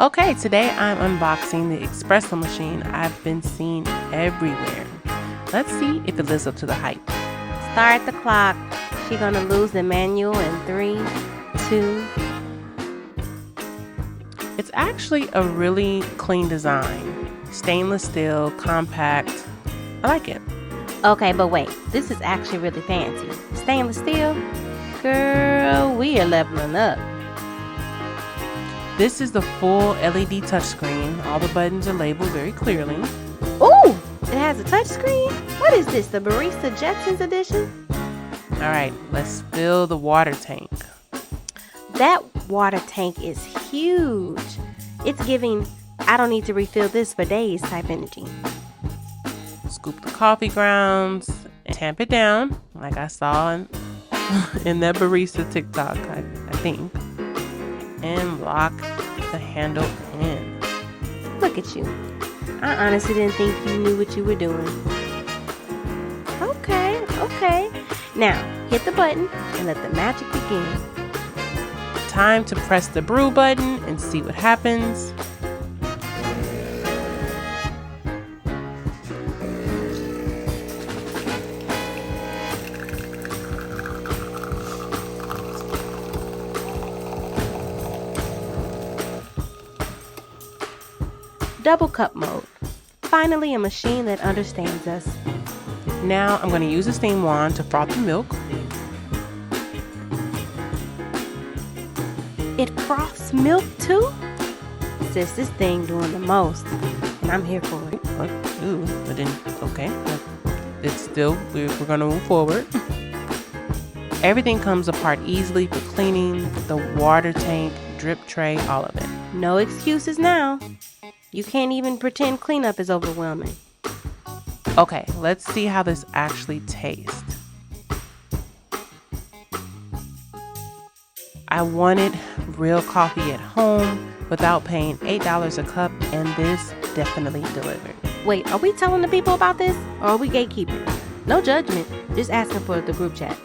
Okay, today I'm unboxing the espresso machine I've been seeing everywhere. Let's see if it lives up to the hype. Start the clock. She gonna lose the manual in 3, 2. It's actually a really clean design. Stainless steel, compact. I like it. Okay, but wait. This is actually really fancy. Stainless steel? Girl, we are leveling up. This is the full LED touchscreen. All the buttons are labeled very clearly. Ooh! It has a touchscreen? What is this, the Barista Jetsons edition? Alright, let's fill the water tank. That water tank is huge. It's giving, I don't need to refill this for days type energy. Scoop the coffee grounds and tamp it down like I saw in that barista TikTok, I think. And lock the handle in. Look at you. I honestly didn't think you knew what you were doing. Okay. Now, hit the button and let the magic begin. Time to press the brew button and see what happens. Double cup mode. Finally, a machine that understands us. Now I'm going to use a steam wand to froth the milk. It froths milk too? Sis, this thing doing the most, and I'm here for it. Ooh, but then, okay. It's still, we're going to move forward. Everything comes apart easily for cleaning, the water tank, drip tray, all of it. No excuses now. You can't even pretend cleanup is overwhelming. Okay, let's see how this actually tastes. I wanted real coffee at home without paying $8 a cup, and this definitely delivered. Wait, are we telling the people about this, or are we gatekeeping? No judgment, just asking for the group chat.